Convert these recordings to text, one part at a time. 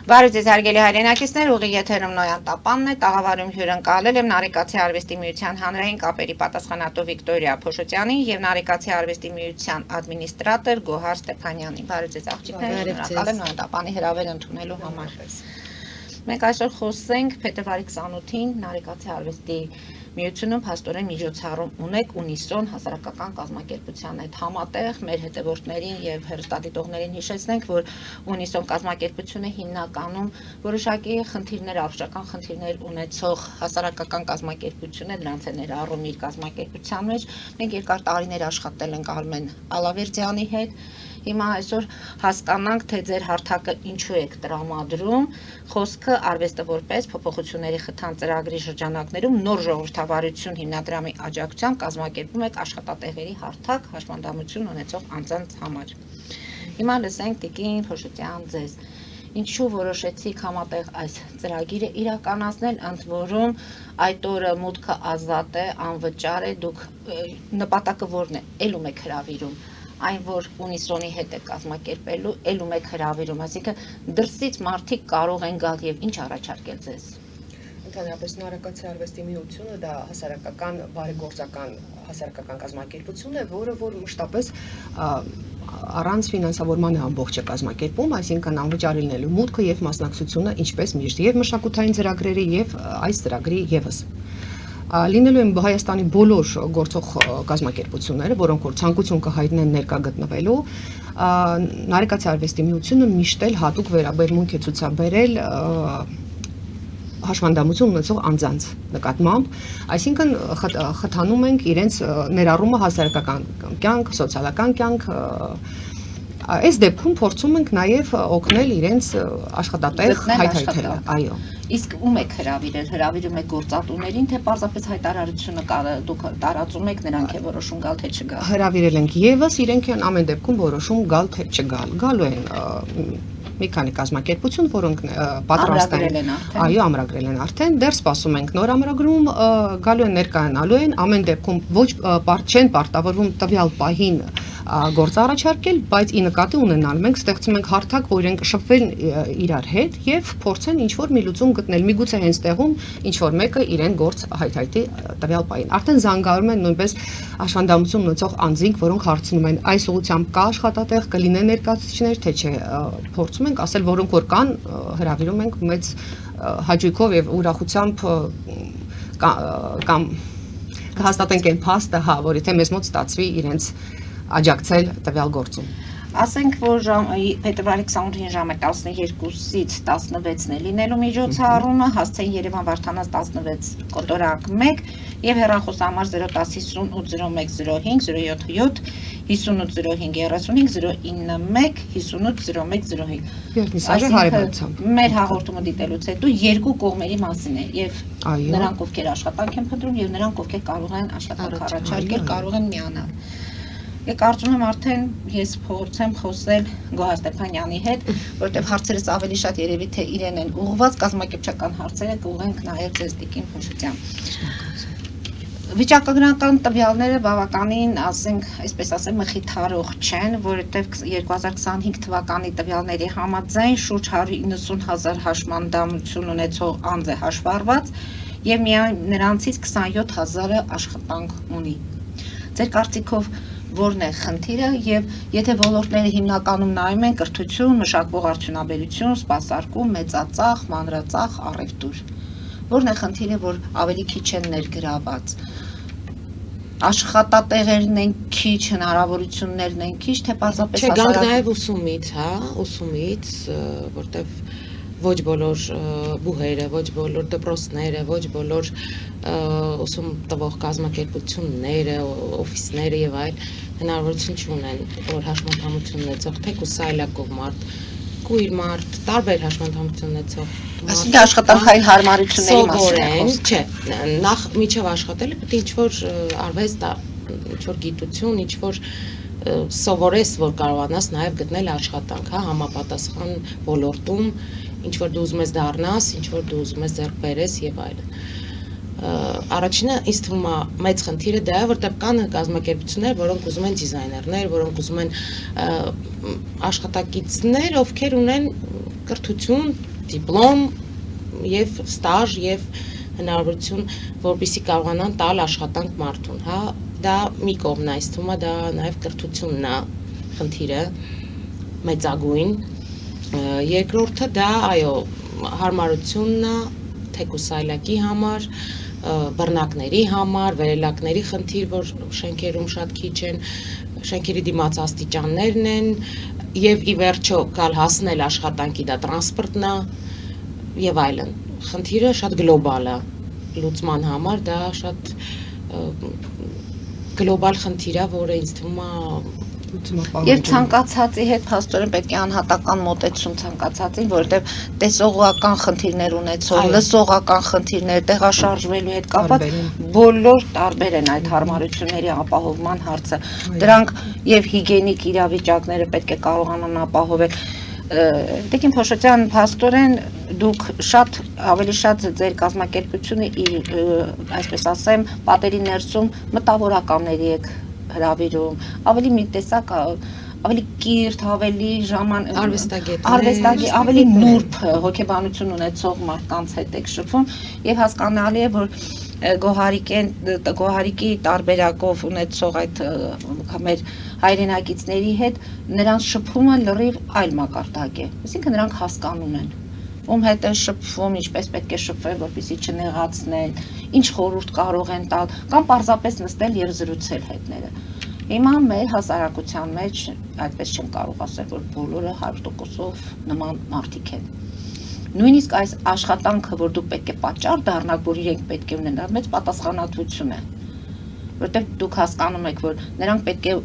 Բարոյցես հարգելի հայրենակիցներ, ուղիղ եթերում Նոյան Տապանն է, տաղավարում հյուրընկալել եմ Նարեկացի արվեստի միության հանրային կապերի պատասխանատու Վիկտորիա Փոշոտյանին եւ Նարեկացի արվեստի միության ադմինիստրատոր Գոհար Ստեփանյանին։ Բարոյցես աղջիկներ, շնորհակալ եմ Նոյան Տապանի հրավեր ընդունելու համար։ Մենք այսօր խոսենք փետրվարի 28-ին Նարեկացի արվեստի միությունում փաստորեն միջոցառում ունեք ունիսոն հասարակական կազմակերպության հետ համատեղ մեր հետևորդներին եւ հեռուստադիտողներին հիշեցնենք, որ ունիսոն կազմակերպությունը հիմնականում որոշակի խնդիրներ, առողջական խնդիրներ ունեցող հասարակական կազմակերպություն է, դրանց է ներառում իր կազմակերպության մեջ։ Մենք երկար տարիներ աշխատել ենք Արմեն Ալավերդյանի հետ։ Հիմա այսօր հասկանանք, թե ձեր հարթակը ինչու եք տրամադրում, խոսքը արվեստը որպես փոփոխությունների խթան ծրագրի շրջանակներում նոր ժողովրդավարություն հիմնադրամի աջակցությամբ կազմակերպում եք աշխատատեղերի հարթակ հաշմանդամություն ունեցող անձանց համար։ Հիմա լսենք Տիկին Փոշոտյան ձեզ։ Ինչու որոշեցիք համատեղ այս ծրագիրը իրականացնել, ընդ որում այդ օրը մուտքը ազատ է, անվճար է, դուք նպատակը որն է, ելում եք հրավիրում այն, որ ունիսոնի հետ է կազմակերպելու, ելում եք հրավիրում, այսինքն դրսից մարդիկ կարող են գալ եւ ինչ առաջարկել ձեզ։ Ընդհանրապես Նարեկացի արվեստի միությունը դա հասարակական բարեգործական հասարակական կազմակերպություն է, որը որ մշտապես առանց ֆինանսավորման է ամբողջը կազմակերպում, այսինքն անվճար լինելու մուտքը եւ մասնակցությունը ինչպես միշտ եւ մշակութային ծրագրերի եւ այս ծրագրի եւս լինելու են Հայաստանի բոլոր գործող կազմակերպությունները, որոնք որ ցանկություն կհայտնեն ներկա գտնվելու, Նարեկացի արվեստի միությունը միշտ էլ հատուկ վերաբերմունք է ցուցաբերել հաշվանդամություն ունեցող անձանց նկատմամբ, այսինքն խթանում ենք իրենց ներառումը հասարակական կյանք, սոցիալական կյանք, այս դեպքում փորձում ենք նաև օգնել իրենց աշխատատեղ հայթայթել, այո։ Իսկ ում եք հրավիրել, հրավիրում եք գործատուներին, թե պարզապես հայտարարությունը դուք տարածում եք, նրանք է որոշում գալ թե չգալ։ Հրավիրել ենք եւս, իրենք են ամեն դեպքում որոշում գալ թե չգալ։ Գալու են մի քանի կազմակերպություն, որոնք պատրաստ են, այո, ամրագրել են արդեն, դեռ սպասում ենք նոր ամրագրում, գալու են ներկայանալու են, ամեն դեպքում ոչ չեն պարտավորվում տվյալ պահին գործ առաջարկել, բայց ի նկատի ունենալ մենք ստեղծում ենք հարթակ, որ իրենք շփվեն իրար հետ եւ փորձեն ինչ-որ մի լուծում գտնել, միգուցե հենց տեղում ինչ-որ մեկը իրեն գործ հայթայթի տվյալ պահին։ Արդեն զանգարում են նույնպես հաշվանդամություն ունեցող անձինք, որոնք հարցնում են այս ուղղությամբ կա աշխատատեղ, կլինեն ներկայացուցիչներ, թե չէ, փորձում ենք ասել, որոնք որ կան, հրավիրում ենք մեծ հաճույքով եւ ուրախությամբ կամ կհաստատենք այն փաստը, հա, որ եթե մեզ մոտ ստացվի իրենց աջակցել տվյալ գործում։ Ասենք, որ փետրվարի 28-ին ժամը 12-ից 16-ն է լինելու միջոցառումը, հասցեն Երևան Վարդանանց 16 կոտորակ 1 եւ հեռախոսահամար 010 58 01 05 07 58 05 35 091 58 01 05 Մեր հաղորդումը դիտելուց հետո երկու կողմերի մասին է եւ նրանք ովքեր աշխատանք են փնտրում եւ նրանք ովքեր կարող են աշխատանք առաջարկել, կարող են միանալ։ Կարծում եմ արդեն ես փորձեմ խոսել Գոհար Ստեփանյանի հետ, որտեղ հարցերս ավելի շատ երևի թե իրեն են ուղղված, կազմակերպչական հարցերը կուղենք նաև ձեզ Տիկին Փոշոտյան։ Վիճակագրական տվյալները բավականին, ասենք, այսպես ասեմ, մխիթարող չեն, որովհետև 2025 թվականի տվյալների համաձայն շուրջ 190,000 հաշմանդամություն ունեցող անձ է հաշվառված եւ միայն նրանցից 27,000-ը աշխատանք ունի։ Ձեր կարծիքով որն է խնդիրը եւ եթե ոլորտները հիմնականում նայում են կրթություն, մշակվող արդյունաբերություն, սպասարկում, մեծածախ, մանրածախ, առևտուր, որն է խնդիրը, որ ավելի քիչ են ներգրաված։ Աշխատատեղերն են քիչ, հնարավորություններն են քիչ, թե պարզապես հասարակ։ Չէ, գանք նաեւ ուսումից, հա, ուսումից, որտեվ ոչ բոլոր բուհերը, ոչ բոլոր դպրոցները, ոչ բոլոր ուսում տվող կազմակերպությունները, օֆիսները եւ այլ հնարավորություն չունեն, որ հաշմանդամություն ունեցող թեկուզ սայլակով մարդ, կույր մարդ, տարբեր հաշմանդամություն ունեցող Այսինքն աշխատանքային հարմարությունների մասին չէ, նախ միջև աշխատելը պետք է ինչ-որ արվեստ, ինչ-որ գիտություն, ինչ-որ սովորես, որ կարողանաս նաեւ գտնել աշխատանք, հա, համապատասխան ոլորտում, ինչ որ դու ուզում ես դառնաս, ինչ որ դու ուզում ես ձեռք բերես եւ այլն։ Առաջինը ինձ թվում է մեծ խնդիրը դա է, որտեղ կան կազմակերպություններ, որոնք ուզում են դիզայներներ, որոնք ուզում են աշխատակիցներ, ովքեր ունեն կրթություն, դիպլոմ եւ ստաժ եւ հնարավորություն, որպեսզի կարողանան տալ աշխատանք մարդուն, հա, դա մի կողմն է, այս թվում է դա նաեւ կրթությունն է խնդիրը մեծագույն, երկրորդը դա այո հարմարությունն է թեկուսայլակի համար, բռնակների համար, վերելակների խնդիր, որ շենքերում շատ քիչ են, շենքերի դիմաց աստիճաններն են եւ ի վերջո կալ հասնել աշխատանքի դա տրանսպորտն է եւ այլն։ Խնդիրը շատ գլոբալ է լուծման համար, դա շատ գլոբալ խնդիր է, որը ինձ թվում է Եվ ցանկացածի հետ փաստորեն պետք է անհատական մոտեցում ցանկացածին, որովհետև տեսողական խնդիրներ ունեցող, լսողական խնդիրներ, տեղաշարժվելու հետ կապված բոլոր տարբեր են այդ հարմարությունների ապահովման հարցը։ Դրանք եւ հիգիենիկ իրավիճակները պետք է կարողանան ապահովել։ Տիկին Փոշոտյան, փաստորեն դուք ավելի շատ ձեր կազմակերպությունը այսպես ասեմ, պատերի ներսում մտավորականների եք հրավիրում, ավելի մի տեսակ, ավելի կիրթ, ավելի արվեստագետ, ավելի նուրբ հոգեբանություն ունեցող մարդկանց հետ եք շփվում եւ հասկանալի է, որ գոհարիկի տարբերակով ունեցող այդ մեր հայրենակիցների հետ նրանց շփումը լրիվ այլ մակարդակ է, այսինքն նրանք հասկանում են ում հետ է շփվում, ինչպես պետք է շփվել, որպեսզի չնեղացնեն, ինչ խորհուրդ կարող են տալ, կամ պարզապես նստել եւ զրուցել հետները։ Հիմա մեր հասարակության մեջ, այդպես չեմ կարող ասել, որ բոլորը 100%-ով նման մարդիկ են։ Նույնիսկ այս աշխատանքը, որ դուք պետք է պատճառ դառնաք, որ իրենք պետք է ունենան, մեծ պատասխանատվություն է, որտեղ դուք հասկանում եք, որ նրանք պետք է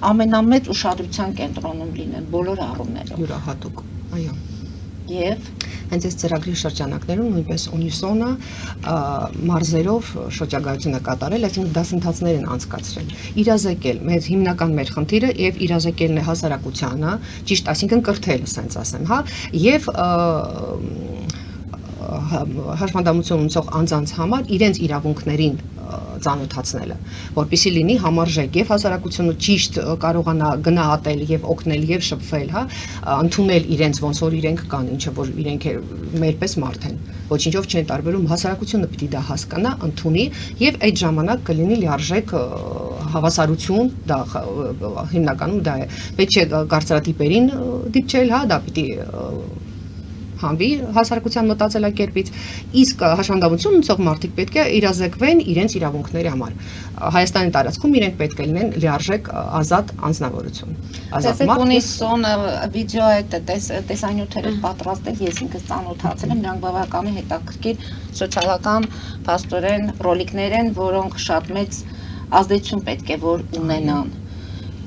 ամենամեծ ուշադրության կենտրոնում լինեն բոլոր առումներով։ Յուրահատուկ, այո։ Եվ հենց այս ծրագրի շրջանակներում նույնպես ունիսոնը մարզերով շրջագայությունը կատարել, այսինքն դասընթացներ են անցկացրել, իրազեկել մեր հիմնական մեր խնդիրը եւ իրազեկելն է հասարակությանը, ճիշտ, այսինքն կրթել, ասենց ասեմ, հա, եւ հաշմանդամություն ունեցող անձանց համար իրենց իրավունքներին ծանոթացնելը, որպեսզի լինի համարժեք եւ հասարակությունը ճիշտ կարողանա գնահատել եւ օգնել եւ շփվել, հա, ընդունել իրենց ոնց որ իրենք կան, ինչը որ իրենք մերպես մարդ են, ոչինչով չեն տարբերում, հասարակությունը պիտի դա հասկանա, ընդունի եւ այդ ժամանակ կլինի լիարժեք հավասարություն, դա հիմնականում դա է, պետք չէ կարծրատիպերին դիպչել, հա, դա պիտի հանվի հասարակության մտածելակերպից, իսկ հաշվանդամություն ունեցող մարդիկ պետք է իրազեկվեն իրենց իրավունքների համար։ Հայաստանի տարածքում իրենք պետք է լինեն լիարժեք ազատ անձնավորություն։ Տեսեք, ունիսոնը վիդեո այդ տեսանյութերը պատրաստել, ես ինքս ծանոթացել եմ, նրանք բավականին հետաքրքիր սոցիալական փաստորեն ռոլիկներ են, որոնք շատ մեծ ազդեցություն պետք է որ ունենան։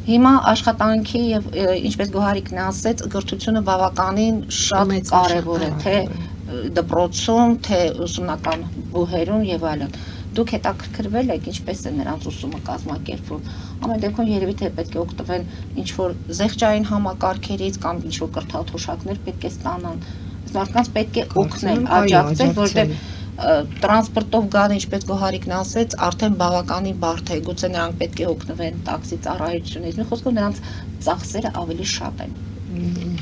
Հիմա աշխատանքի եւ ինչպես Գոհարիկն ասեց, կրթությունը բավականին շատ կարեւոր է, թե դպրոցում, թե ուսումնական բուհերում եւ այլն։ Դուք հետաքրքրվել եք ինչպես է նրանց ուսումը կազմակերպվում։ Ամեն դեպքում երևի թե պետք է օգտվել ինչ որ զեղչային համակարգերից կամ ինչ որ կրթաթոշակներ պետք է ստանան։ Մարդկանց պետք է օգնել, աջակցել, որովհետեւ տրանսպորտով գան, ինչպես Գոհարիկն ասեց, արդեն բավականին բարդ է, գուցե նրանք պետք է օգնվեն տաքսի ծառայությունից, մի խոսքով նրանց ծախսերը ավելի շատ են։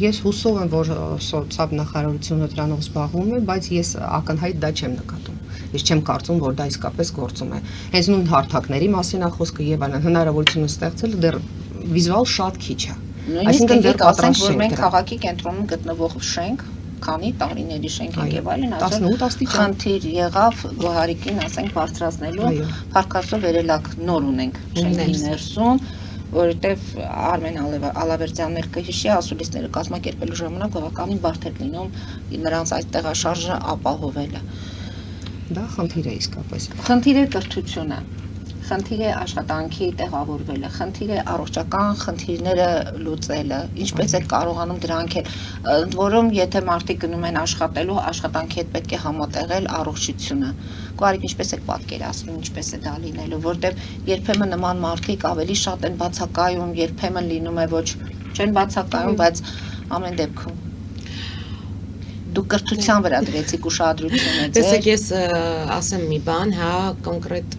Ես հուսով եմ, որ սոցիալ նախարարությունը դրանով զբաղվում է, բայց ես ակնհայտ դա չեմ նկատում։ Ես չեմ կարծում, որ դա իսկապես գործում է։ Հենց նույն հարթակների մասին է խոսքը եւ այլն, հնարավորությունը ստեղծել դեռ վիզուալ շատ քիչ է։ Այսինքն դեռ պատրաստ չենք, որ մենք քաղաքի կենտրոնում գտնվող շենք քանի տարիների շենք եւ այլն, այսօր խնդիր եղավ Գոհարիկին, ասենք, բարձրացնելու, Փարքասով վերելակ նոր ունենք շենքի ներսում, որովհետեւ Արմեն Ալավերդյանն կհիշի, ասուլիսները կազմակերպելու ժամանակ բավականին բարդ էր լինում նրանց այդ տեղաշարժը ապահովելը։ Դա խնդիր է իսկապես։ Խնդիր է կրթությունը, խնդիր է աշխատանքի տեղավորվելը, խնդիր է առողջական խնդիրները լուծելը, ինչպես է կարողանում դրանք էլ, ընդ որում եթե մարդիկ գնում են աշխատելու, աշխատանքի հետ պետք է համատեղել առողջությունը։ Գոհարիկ, ինչպես եք պատկերացնում, ինչպես է դա լինելու, որտեղ երբեմն նման մարդիկ ավելի շատ են բացակայում, երբեմն լինում է ոչ չեն բացակայում, բայց ամեն դեպքում դուք կրթության վրա դրեցիք ուշադրությունը ձեր։ Տեսեք, ես ասեմ մի բան, հա, կոնկրետ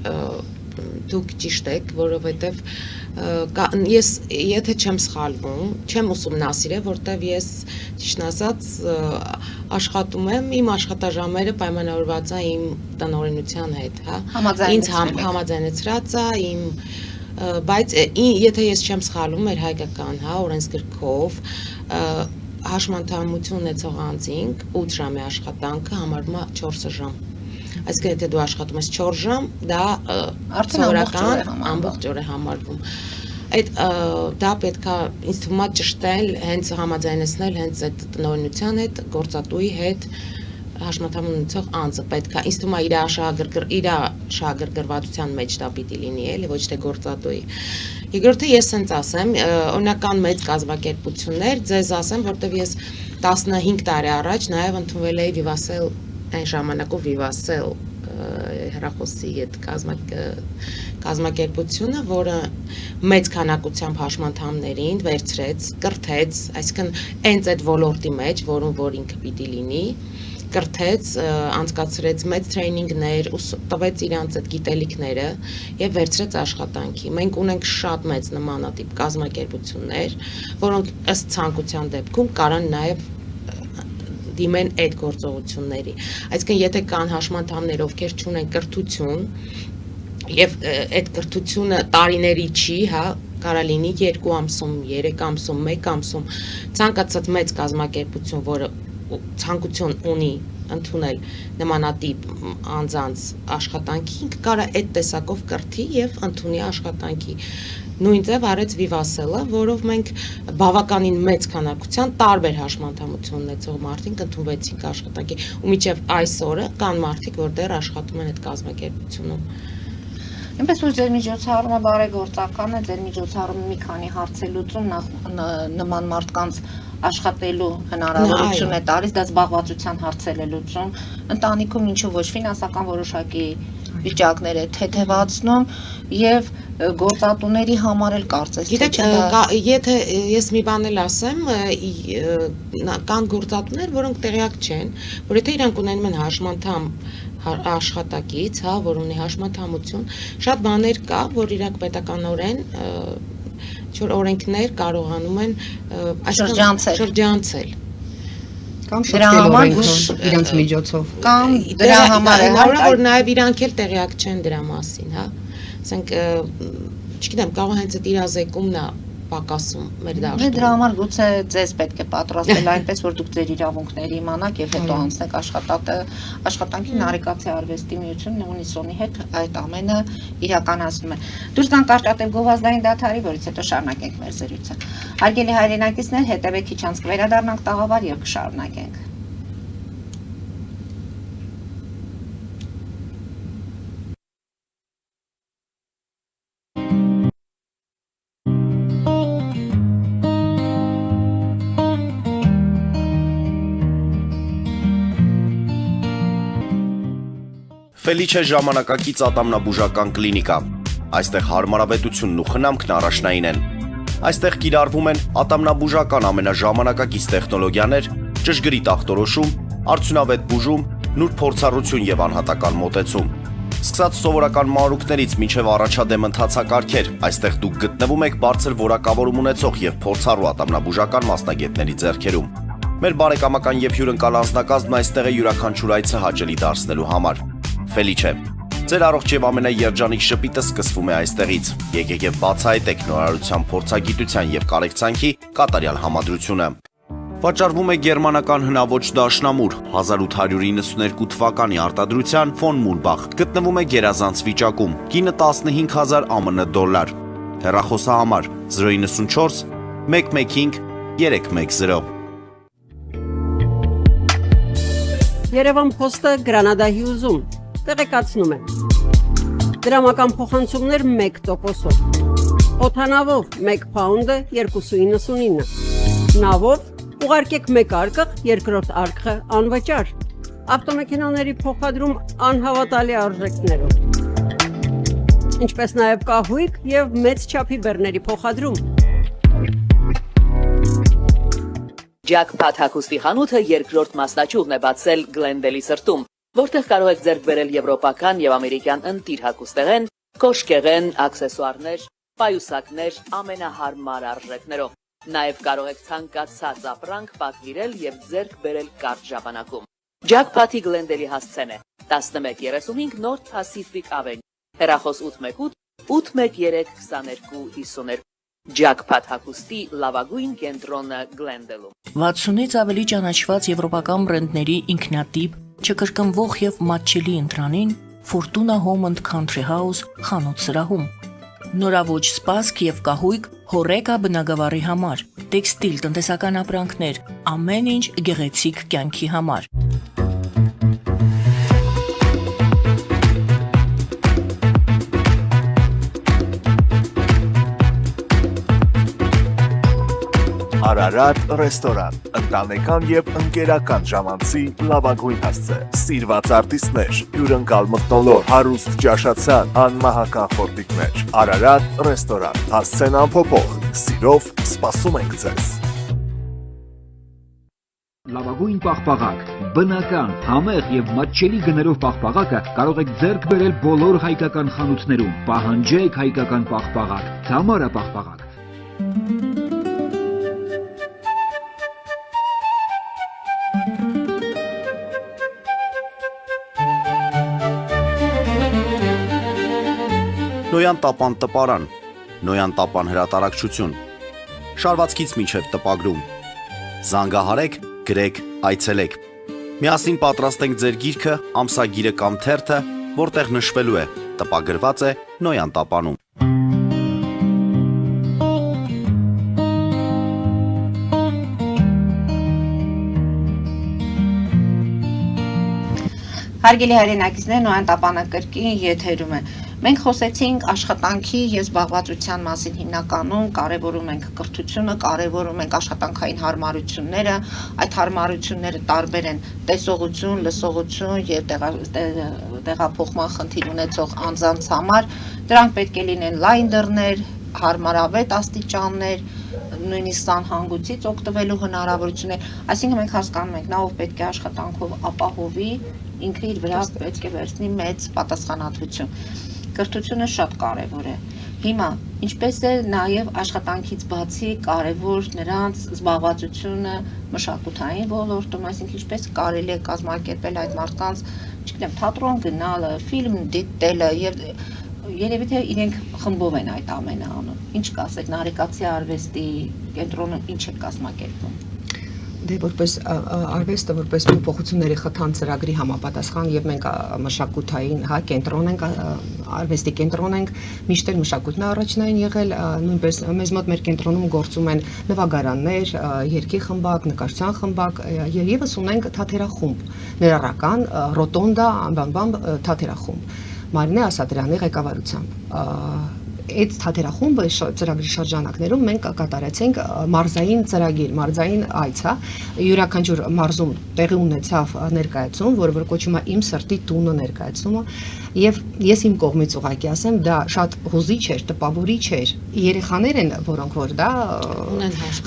դուք ճիշտ եք, որովհետև ես եթե չեմ սխալվում, չեմ ուսումնասիրել, որտեվ ես ճիշտն ասած աշխատում եմ, իմ աշխատաժամերը պայմանավորված է իմ տնօրինության հետ, հա։ Ինձ համաձայնեցրած է իմ բայց եթե ես չեմ սխալվում, մեր հայկական, հա, օրենսգրքով հաշմանդամություն ունեցող անձինք 8 ժամի աշխատանքը համարվում է 4 ժամ։ Այսինքն եթե դու աշխատում ես 4 ժամ, դա սովորական ամբողջ օր է համարվում։ Այդ դա պետք է ինձ թվում է ճշտել, հենց համաձայնեցնել հենց այդ տնօրինության հետ, գործատուի հետ հաշմանդամ ունեցող անձը պետք է ինձ թվում է իր շահագրգռվածության մեջ դա պիտի լինի, էլի ոչ թե գործատուի։ Երկրորդը ես sense ասեմ, օրինական մեծ կազմակերպություններ, ձեզ ասեմ, որտեվ ես 15 տարի առաջ նաև ընդունվել էի Vivassel այն ժամանակով Vivassel հեռախոսի այդ կազմակերպությունը, որը մեծ քանակությամբ հաշմանդամներին վերցրեց, կրթեց, այսինքն հենց այդ ոլորտի մեջ, որ ինքը պիտի լինի, կրթեց, անցկացրեց մեծ տրեյնինգներ, տվեց իրանց այդ գիտելիքները եւ վերցրեց աշխատանքի։ Մենք ունենք շատ մեծ նմանատիպ կազմակերպություններ, որոնք ըստ ցանկության դեպքում կարան նաեւ դիմեն այդ գործողությունների։ Այսինքն եթե կան հաշմանդամներ, ովքեր չունեն կրթություն եւ այդ կրթությունը տարիների չի, հա, կարա լինի 2 ամսում, 3 ամսում, 1 ամսում, ցանկացած մեծ կազմակերպություն, որը ցանկություն ունի ընդունել նմանատիպ անձանց աշխատանքի, ինքը կարա այդ տեսակով կրթի եւ ընդունի աշխատանքի։ Նույն ձև արեց Vivassel-ը, որով մենք բավականին մեծ քանակության տարբեր հաշմանդամություն ունեցող մարդիկ ընդունվեցինք աշխատանքի, ու մինչև այսօրը կան մարդիկ, որ դեռ աշխատում են այդ կազմակերպությունում։ Այնպես որ ձեր միջոցառումը բարեգործական է, ձեր միջոցառումը մի քանի հարց է լուծում, նման մարդկանց աշխատելու հնարավորություն է տալիս, դա զբաղվածության հարցեր է լուծում, ընտանիքում ինչու ոչ ֆինանսական որոշակի վիճակներ է թեթևացնում եւ գործատուների համար էլ կարծես թե եթե ես մի բան էլ ասեմ, կան գործատուներ, որոնք տեղյակ չեն, որ եթե իրանք ունենում են հաշմանդամ աշխատակից, հա, որ ունի հաշմանդամություն, շատ բաներ կա, որ իրանք պետականորեն որ օրենքներ կարողանում են շրջանցել կամ շրջանցել իրենց միջոցով կամ դրա համար է որ նաև իրանք էլ տեղյակ չեն դրա մասին, հա, ասենք չգիտեմ, կարող հենց այդ իրազեկումն է պակասում մեր դաշտում։ Դրա համար գուցե ձեզ պետք է պատրաստել այնպես, որ դուք ձեր իրավունքների իմանաք եւ հետո անցնեք աշխատանքի Նարեկացի արվեստի միությունն ունիսոնի հետ այդ ամենը իրականացնում է։ Դուրս գանք արտատև գովազդային դադարի, որից հետո շարունակենք մեր զրույցը։ Հարգելի հայրենակիցներ, հետևեք քիչ անց կվերադառնանք տաղավար եւ կշարունակենք։ Ֆելիչե ժամանակակից ատամնաբուժական կլինիկա։ Այստեղ հարմարավետությունն ու խնամքն առաջնային են։ Այստեղ կիրառվում են ատամնաբուժական ամենաժամանակակից տեխնոլոգիաներ, ճշգրիտ ախտորոշում, արդյունավետ բուժում, նուրբ փորձառություն եւ անհատական մոտեցում։ Սկսած սովորական մանրուքներից մինչև առաջադեմ ընթացակարգեր, այստեղ դուք գտնվում եք բարձր որակավորում ունեցող եւ փորձառու ատամնաբուժական մասնագետների ձեռքերում։ Մեր բարեկամական եւ հյուրընկալ անձնակազմն այստեղ է յուրաքանչյուր այցը հաճելի դարձնելու համար։ Ֆելիչե, ձեր առողջ եւ ամենաերջանիկ շպիտը սկսվում է այստեղից։ Եկեք եւ բացահայտեք նորարարության փորձագիտության եւ կարեկցանքի կատարյալ համադրությունը։ Վաճառվում է գերմանական հնաոճ դաշնամուր 1892 թվականի արտադրության ֆոն Մուրբախ։ Գտնվում է գերազանց վիճակում։ Կինը 15000 ԱՄՆ դոլար։ Հեռախոսահամար 094 115 310։ Երևան փոստը Գրանադայի ուզում տեղեկացնում է։ Դրամական փոխանցումներ 1%-ով։ Օդանավով 1 փաունդը 2.99։ Նավով ուղարկեք 1 արկղ, երկրորդ արկղը անվճար։ Ավտոմեքենաների փոխադրում անհավատալի արժեքներով։ Ինչպես նաև կահույք եւ մեծ չափի բեռների փոխադրում։ Jackpot հագուստի խանութը երկրորդ մասնաճյուղն է բացել Գլենդելի սրտում, որտեղ կարող եք ձեռք բերել եվրոպական եւ ամերիկյան ընտիր հագուստեղեն, կոշկեղեն, աքսեսուարներ, պայուսակներ ամենահարմար արժեքներով։ Նաև կարող եք ցանկացած ապրանք պատվիրել եւ ձեռք բերել կարճ ժամանակում։ Jackpot-ի Glendale-ի հասցեն է 1135 North Pacific Avenue, հեռախոս 818 813 2252։ Jackpot հագուստի լավագույն կենտրոնը Glendale-ում։ 60-ից ավելի ճանաչված եվրոպական բրենդների ինքնատիպ, չկրկնվող եւ մատչելի ընտրանին Fortuna Home and Country House խանութ սրահում։ Նորավոճ սպասք եւ կահույք հորեկա բնագավառի համար, տեքստիլ տնտեսական ապրանքներ, ամեն ինչ գեղեցիկ կյանքի համար։ Արարատ ռեստորան, ընտանեկան եւ ընկերական ժամանցի լավագույն հասցե, սիրված արտիստներ, հյուրընկալ մթնոլորտ, հարուստ ճաշացան, անմահական խորտիկներ։ Արարատ ռեստորան, հասցեն անփոփոխ, սիրով սպասում ենք ձեզ։ Լավագույն պաղպաղակ, բնական, համեղ եւ մատչելի գներով պաղպաղակը կարող եք ձեռք բերել բոլոր հայկական խանութներում։ Պահանջեք հայկական պաղպաղակ, Թամարա պաղպաղակ։ Նոյան տապան տպարան, Նոյան տապան հրատարակչություն, շարվածքից մինչև տպագրում, զանգահարեք, գրեք, այցելեք, միասին պատրաստենք ձեր գիրքը, ամսագիրը կամ թերթը, որտեղ նշվելու է, տպագրված է Նոյան տապանում։ Հարգելի հայրենակիցներ, Նոյան տապանը կրկին եթերում է։ Մենք խոսեցինք աշխատանքի եւ զբաղվածության մասին հիմնականում, կարևորում ենք կրթությունը, կարևորում ենք աշխատանքային հարմարությունները, այդ հարմարությունները տարբեր են տեսողություն, լսողություն եւ տեղափոխման խնդիր ունեցող անձանց համար, դրանք պետք է լինեն լայն դռներ, հարմարավետ աստիճաններ, նույնիսկ սանհանգույցից օգտվելու հնարավորություններ, այսինքն մենք հասկանում ենք, նա ով պետք է աշխատանքով ապահովի, ինքը իր վրա պետք է վերցնի մեծ պատասխանատվություն։ Կրթությունը շատ կարևոր է։ Հիմա, ինչպես է նաև աշխատանքից բացի կարևոր նրանց զբաղվածությունը մշակութային ոլորտում, այսինքն ինչպես կարելի է կազմակերպել այդ մարդկանց, չգիտեմ, թատրոն գնալը, ֆիլմ դիտելը եւ երևի թե իրենք խմբով են այդ ամենը անում։ Ինչ կասեք, Նարեկացի արվեստի կենտրոնում ինչ է կազմակերպում։ Դե որպես արվեստը որպես փոփոխությունների խթան ծրագրի համապատասխան եւ մենք մշակութային, կենտրոն ենք, արվեստի կենտրոն ենք, միշտ էլ մշակույթն առաջնային եղել, նույնպես մեզ մոտ մեր կենտրոնում գործում են նվագարաններ, երգի խմբակ, նկարչության խմբակ եւ եւս ունենք թատերախումբ, ներառական ռոտոնդա անվանվամբ թատերախումբ Մարինե Ասատրյանի ղեկավարությամբ։ Այդ թատերախումբը ծրագրի շրջանակներում մենք կատարեցինք մարզային ծրագիր, մարզային այց, յուրաքանչյուր մարզում տեղի ունեցավ ներկայացում, որը կոչվում է Իմ սրտի տունը ներկայացումը, եւ ես իմ կողմից ուղղակի ասեմ, դա շատ հուզիչ էր, տպավորիչ էր։ Երեխաներ են, որոնք որ դա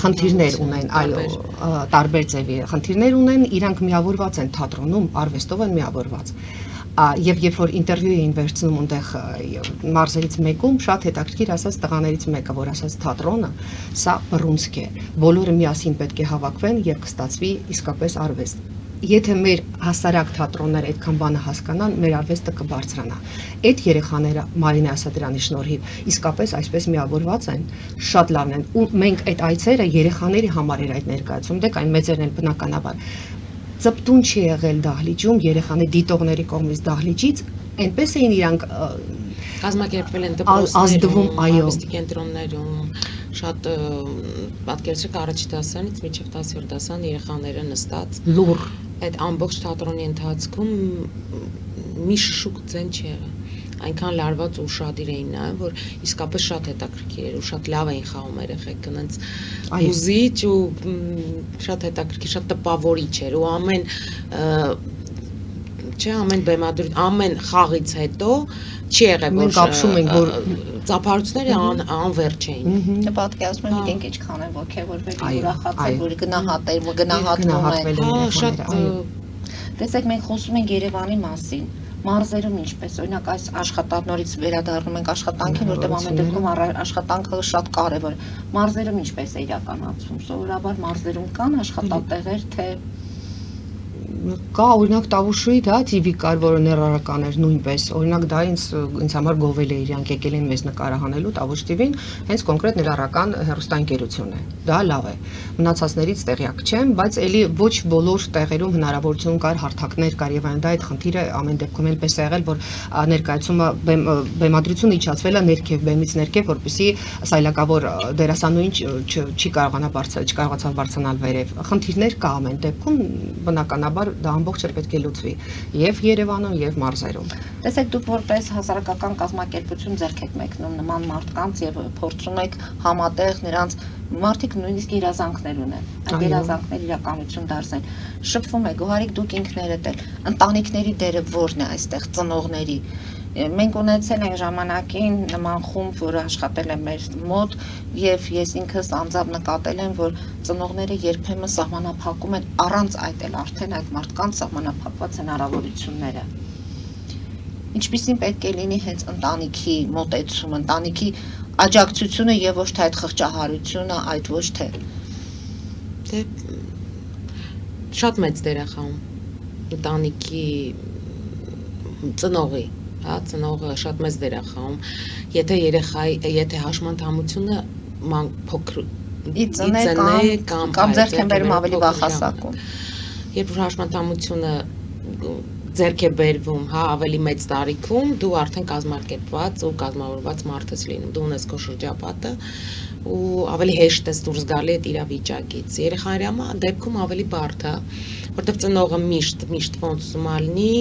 խնդիրներ ունեն, այո, տարբեր ձևի խնդիրներ ունեն, իրանք միավորված են թատրոնում, արվեստով են միավորված։ Եվ երբ որ ինտերվյու էին վերցնում այնտեղ մարզերից մեկում, շատ հետաքրքիր ասաց տղաներից մեկը, որ ասաց թատրոնը, սա բռունցք է, բոլորը միասին պետք է հավաքվեն եւ կստացվի իսկապես արվեստ։ Եթե մեր հասարակ թատրոնները այդքան բանը հասկանան, մեր արվեստը կբարձրանա։ Այդ երեխաները Մարինե Ասատրյանի շնորհիվ իսկապես այսպես միավորված են, շատ լավն են։ Ու մենք այդ այցերը երեխաների համար էր այդ ներկայացում, դեք այն մեծերն են բնականաբար։ Ծպտուն չի եղել դահլիճում, երեխաների դիտողների կողմից դահլիճից, այնպես էին իրանք կազմակերպվել են ազդվում, դպրոցներում, արվեստի կենտրոններում, շատ պատկերացրեք առաջի դասարանից մինչև 10-րդ դասարան երեխաները նստած լուր այդ ամբողջ թատրոնի ընթացքում մի շշուկ ձեն չի եղել, այնքան լարված ու ուշադիր էին նայում, որ իսկապես շատ հետաքրքիր էր ու շատ լավ էին խաղում երեխեք, այնց հուզիչ ու շատ հետաքրքիր, շատ տպավորիչ էր ու ամեն բեմադրություն, ամեն խաղից հետո չի եղել, որ ապշում ենք, որ ծափարությունները անվերջ էին։ Պատկերացնում եմ իրենք ինչքան են ոգևորվել, ուրախացել, որ գնահատվում են։ Շատ Տեսեք, մենք խոսում ենք Երևանի մասին, Մարզերում ինչպես, օրինակ այս աշխատանքներից վերադառնում ենք աշխատանքին, որտեղ ամեն դեպքում աշխատանքը շատ կարևոր է։ Մարզերում ինչպես է իրականացվում։ Սովորաբար մարզերում կան աշխատատեղեր, թե կա օրինակ Տավուշուի դա TV կար, որը ներառական էր նույնպես։ Օրինակ դա ինձ համար գովել է, իրանք եկել են մեզ նկարահանելու Տավուշ TV-ն, հենց կոնկրետ ներառական հեռուստաընկերություն է։ Դա լավ է։ Մնացածներից տեղյակ չեմ, բայց ելի ոչ բոլոր տեղերում հնարավորություն կար հարթակներ կար եւ այն դա այդ խնդիրը ամեն դեպքում այնպես է եղել, որ ներկայացումը բեմադրությունը իջացվել է ներքև, բեմից ներքև, որպեսզի սայլակավոր դերասանուին չկարողացավ բարձրանալ վերև։ Խնդիրներ կա ամեն դեպքում, բնականաբար դա ամբողջը պետք է լուծվի եւ Երևանում եւ մարզերում։ տեսեք դուք որպես հասարակական կազմակերպություն ձեռք եք մեկնում նման մարդկանց եւ փորձում եք համատեղ նրանց մարդիկ նույնիսկ երազանքներ ունեն, այդ երազանքներ իրականություն դարձնել։ Շփվում եք, Գոհարիկ դուք ինքներդ էլ, ընտանիքների դերը ո՞րն է այստեղ, ծնողների։ Մենք ունեցել ենք ժամանակին նման խումբ, որը աշխատել է մեր մոտ եւ ես ինքս անձամբ նկատել եմ, որ ծնողները երբեմն սահմանափակում են առանց այդ էլ արդեն այդ մարդկանց սահմանափակված հնարավորությունները։ Ինչպիսին պետք է լինի հենց ընտանիքի մոտեցում, ընտանիքի աջակցությունը եւ ոչ թե այդ խղճահարությունը, այդ ոչ թե։ Դե շատ մեծ դեր է խաղում ընտանիքի ծնողի, հա, ծնողը շատ մեծ դեր է խաղում։ Եթե հաշմանդամությունը փոքր կամ ձեռք են բերում ավելի վաղ հասակում։ Երբ որ հաշմանդամությունը ձեռք է բերվում, հա, ավելի մեծ տարիքում, դու արդեն կազմակերպված ու կազմավորված մարդ ես լինում, դու ունես քո շրջապատը ու ավելի հեշտ ես դուրս գալի այդ իրավիճակից։ Երեխաների դեպքում ավելի բարդ է, որտեղ ծնողը միշտ ոնց մալնի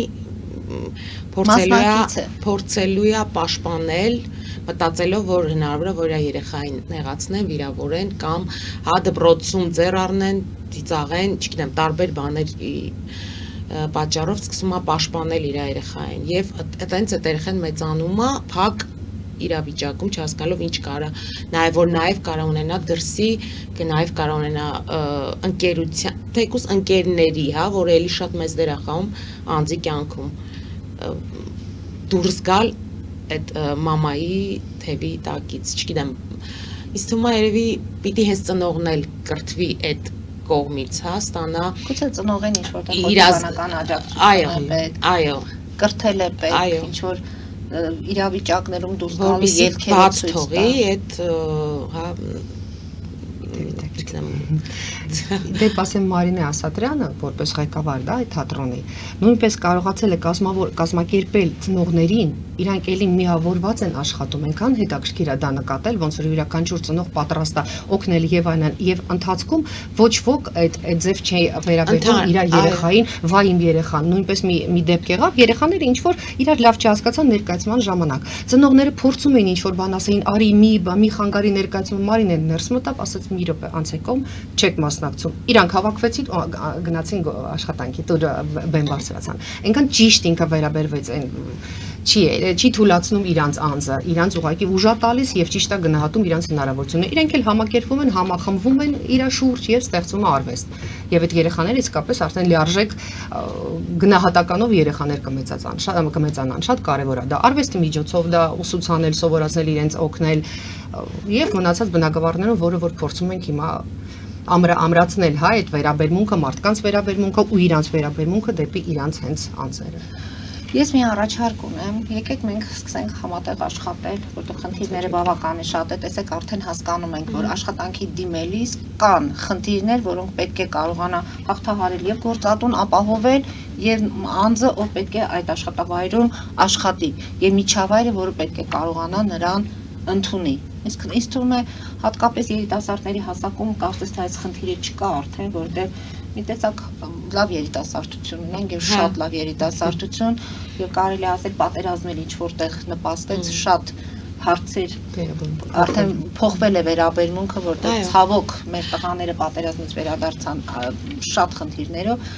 փորձելու է պաշտպանել, մտածելով, որ հնարավոր է, որ իր երեխային նեղացնեն, վիրավորեն կամ հա դպրոցում ձեռ առնեն, ծիծաղեն, չգիտեմ, տարբեր բաներ պատճառով սկսում է պաշտպանել իր երեխային եւ այտենց այդ երեխան մեծանում է փակ իրավիճակում չհասկանալով ինչ կարա նաեւ որ նաեւ կարա ունենա դրսի նաեւ կարա ունենա ընկերության թեկուս ընկերների հա որ էլի շատ մեծ դեր է խաղում անձի կյանքում դուրս գալ այդ մամայի թևի տակից չգիտեմ իսկ թվում է երևի պիտի հենց ծնողն էլ կրթվի այդ կողմից, հա, ստանա գուցե ծնողեն ինչ-որ բանական աջակցություն է պետք, այո, կրթել է պետք, ինչ-որ իրավիճակներում դուրս գալու ելքերը ցույց տա։ Այդ, հա, Դե ասեմ Մարինե Ասատրյանը, որպես ղեկավար դա այդ թատրոնի, նույնպես կարողացել է կազմակերպել ծնողներին, իրանք էլի միավորված են աշխատում, այնքան հետաքրքիր է դա նկատել, ոնց որ յուրաքանչյուր ծնող պատրաստ է օգնել եւ այնն, եւ ընթացքում ոչ ոք այդ ձև չի վերաբերվում իր երեխային, վայ իմ երեխան, նույնպես մի դեպք եղավ, երեխաները ինչ որ իրար լավ չհասկացան ներկայացման ժամանակ։ Ծնողները փորձում էին ինչ որ բան ասեին, արի մի խանգարի ներկայացում, Մարինեն ներս մտավ, ասաց մի րոպե անցեկոմ չեք մասնակցում։ Իրանք հավաքվեցին, գնացին աշխատանքի, դուր բեմ բարձրացան։ Այնքան ճիշտ ինքը վերաբերվեց այն չի թույլաtsնում իրանց անձը, իրանց ուղղակի ուժա տալիս եւ ճիշտ է գնահատում իրանց հնարավորությունները։ Իրանք էլ համակերպվում են, համախմբվում են իր շուրջ եւ ստեղծում է արվեստ։ Եվ այդ երեխաները իսկապես արդեն լիարժեք գնահատականով երեխաներ կմեծանան, շատ կարեւոր է դա արվեստի միջոցով դա ուսուցանել, սովորացնել իրենց օգնել եւ մնացած բնակավարներում, որը որ փորձում ենք հիմա ամրացնել, հա, այդ վերաբերմունքը, մարդկանց վերաբերմունքը ու իրանց վերաբերմունքը դեպի իրանց հենց անձերը։ Ես մի առաջարկ ունեմ, եկեք մենք սկսենք համատեղ աշխատել, որտեղ խնդիրները բավականին շատ է, տեսեք արդեն հասկանում ենք, որ աշխատանքի դիմելիս կան խնդիրներ, որոնք պետք է կարողանա հաղթահարել եւ գործատուն ապահովել եւ անձը, ով պետք է այդ աշխատավայրում աշխատի, եւ միջավայրը, որը պետք է կարողանա նրան ընդունի։ Իսկ ինձ թվում է հատկապես երիտասարդների հասակում կարծես թե այս խնդիրը չկա արդեն, որտեղ մի տեսակ լավ երիտասարդություն ունենք եւ շատ լավ երիտասարդություն եւ կարելի է ասել պատերազմել ինչ որտեղ նպաստեց շատ հարցեր արդեն փոխվել է վերաբերմունքը, որտեղ ցավոք մեր տղաները պատերազմից վերադարձան շատ խնդիրներով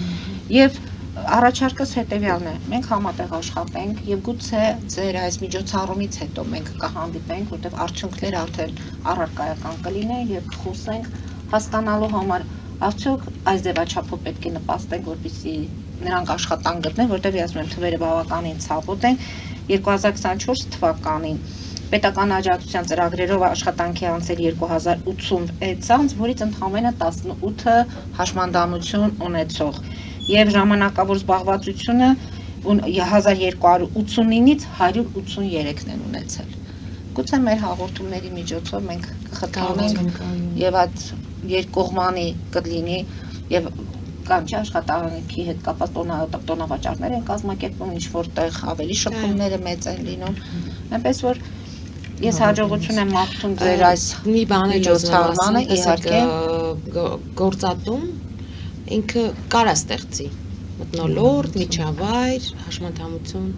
եւ առաջարկս հետեւյալն է. մենք համատեղ աշխատենք եւ գուցե ձեր այս միջոցառումից հետո մենք կհանդիպենք, որտեղ արդյունքները արդեն առարկայական կլինեն եւ խոսենք հասկանալու համար Արդյոք այս ձևաչափով պետք է նպաստենք, որպեսզի նրանք աշխատանք գտնեն, որտեղ ասում եմ թվերը բավականին ցավոտ են 2024 թվականին պետական աջակցության ծրագրերով աշխատանքի անցել 2086 անձ, որից ընդամենը 18-ը հաշմանդամություն ունեցող եւ ժամանակավոր զբաղվածությունը 1289-ից 183-ն են ունեցել։ Գուցե մեր հաղորդումների միջոցով մենք կխթանենք եւ այդ երկկողմանի կլինի եւ կան չի աշխատանքի հետ կապված տոնավաճառներ են կազմակերպում, ինչ որտեղ ավելի շփումները մեծ են լինում, այնպես որ ես հաջողություն եմ մաղթում ձեր այս մի բան էլ միջոցառմանը, իհարկե գործատում ինքը կարա ստեղծի մթնոլորտ, միջավայր, հաշմանդամություն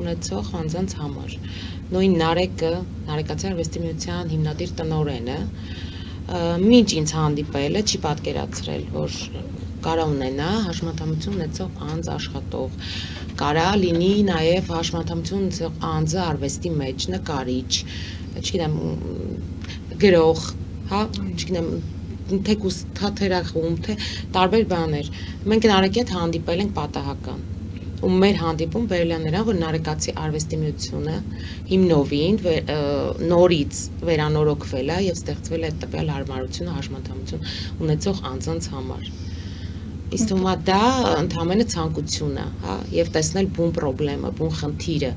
ունեցող անձանց համար։ Նույն Նարեկացի արվեստի միության հիմնադիր տնօրենը մինչ ինձ հանդիպելը չի պատկերացրել, որ կարա ունենա հաշմանդամություն ունեցող անձ աշխատող, կարա լինի նաև հաշմանդամություն ունեցող անձը արվեստի մեջ նկարիչ, չգիտեմ, գրող, հա, չգիտեմ, թեկուս թատերախում, թե տարբեր բաներ։ Մենք Նարեկի հետ հանդիպել ենք պատահական։ Ու մեր հանդիպում բերել է նրան, որ Նարեկացի արվեստի միությունը հիմնովին նորից վերանորոգվել է եւ ստեղծվել է տվյալ հարմարությունը հաշմանդամություն ունեցող անձանց համար։ Իսկ ումա դա ընդհանրապես ցանկություն է, հա, եւ տեսնել բուն խնդրեմը, բուն խնդիրը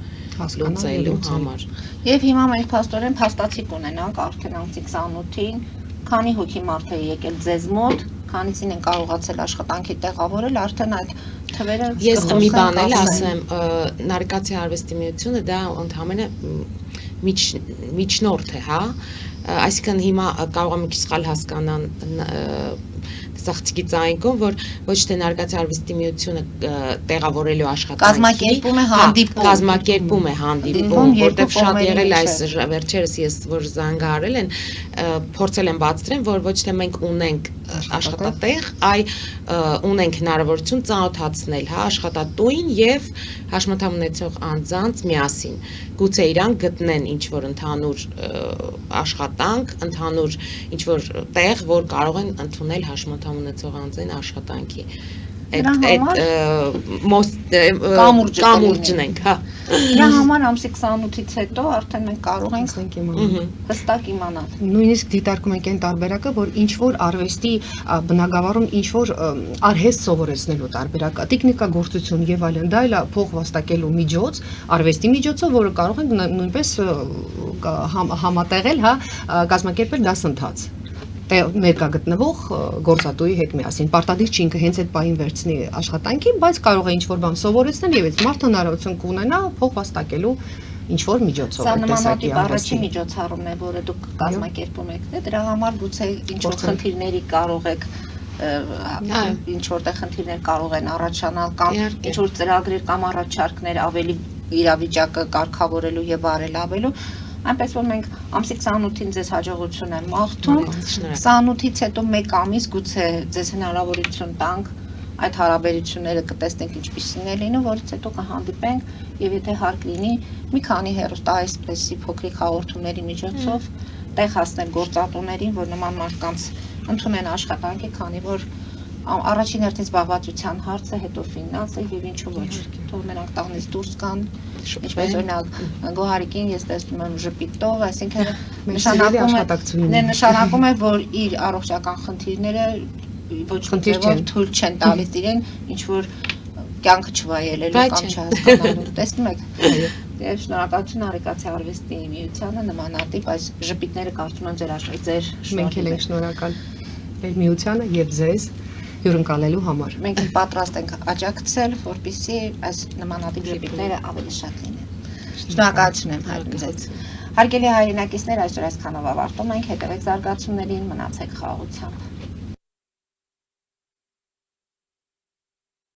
լուծելու համար։ Եվ հիմա մենք փաստորեն փաստացի կունենանք արդեն անցի 28-ին, քանի հոգի մարդ է եկել ձեզ մոտ, քանիսին են կարողացել աշխատանքի տեղավորել, արդեն այդ թվերը Ես մի բան էլ ասեմ, Նարեկացի արվեստի միությունը դա ընդհանրապես միջնորդ է, հա, այսինքն հիմա կարող եմ մի քիչ սխալ հասկանան ծաղկի ցանկում, որ ոչ թե Նարեկացի արվեստի միությունը տեղավորելու աշխատանքի կազմակերպում է հանդիպում, որտեղ շատ եղել այս վերջերս ես որ զանգահարել են, փորձել են բացատրել, որ ոչ թե մենք ունենք աշխատատեղ, այլ ունենք հնարավորություն ծանոթացնել, հա, աշխատատուին եւ հաշմանդամ ունեցող անձանց միասին։ Գուցե իրանք գտնեն ինչ որ ընդհանուր աշխատանք, ընդհանուր ինչ որ տեղ, որ կարող են ընդունել հաշմանդամ ունեցող անձին աշխատանքի։ Կամուրջն ենք, հա։ Դրա համար ամսի 28-ից հետո արդեն մենք կարող ենք հստակ իմանալ։ Նույնիսկ դիտարկում ենք այն տարբերակը, որ ինչ որ արվեստի բնագավառում ինչ որ արհեստ սովորեցնելու տարբերակ, տեխնիկագործություն եւ այլն, դա էլ փող վաստակելու միջոց, արվեստի միջոցով, որը կարող ենք նույնպես համատեղել, հա, կազմակերպել դասընթաց ներկա գտնվող գործատուի հետ միասին։ Պարտադիր չի ինքը հենց այդ պահին վերցնի աշխատանքի, բայց կարող է ինչ-որ բան սովորեցնել եւ այդ մարդը հնարավորություն կունենա փող վաստակելու ինչ-որ միջոցով։ Սա նմանատիպ առաջին միջոցառումն է, որը դուք կազմակերպում եք, դրա համար գուցե ինչ-որ խնդիրների կարող եք ինչ որտեղ խնդիրներ կարող են առաջանալ կամ ինչ-որ ծրագրեր կամ առաջարկներ ավելի իրավիճակը կարգավորելու եւ բարելավելու։ Այնպես որ մենք ամսի 28-ին ձեզ հաջողություն եմ մաղթում, 28-ից հետո 1 ամիս գուցե ձեզ հնարավորություն տանք այդ հարաբերությունները կտեսնենք ինչպիսին է լինում, որից հետո կհանդիպենք եւ եթե հարկ լինի մի քանի հերոստա այսպեսի փոքրիկ հաղորդումների միջոցով տեղ հասնել գործատուներին, որ նման մարդկանց ընդունեն աշխատանքի, քանի որ առաջին հերթին զբաղվածության հարցը, հետո ֆինանսը եւ ինչու ոչ, թող նրանք տանից դուրս գան, ինչպես օրինակ Գոհարիկին ես տեսնում եմ ժպիտով, այսինքն նշանակում է, որ իր առողջական խնդիրները ոչ ոք թույլ չեն տալիս իրեն ինչ որ կյանքը չվայելելու կամ չհասկանալու, տեսնում եք։ Եվ շնորհակալություն Նարեկացի արվեստի միությանը նմանատիպ այս ժպիտները կարծում եմ ձեր մենք էլ ենք շնորհակալ մեր միությանը եւ ձեզ հյուրընկալելու համար։ Մենք պատրաստ ենք աջակցել, որպեսզի այս նմանատիպ ժպիտները ավելի շատ լինեն։ Շնորհակալություն եմ հայտնում ձեզ։ Հարգելի հայրենակիցներ, այսօր այսքանով ավարտում ենք, հետևեք զարգացումներին, մնացեք խաղաղությամբ։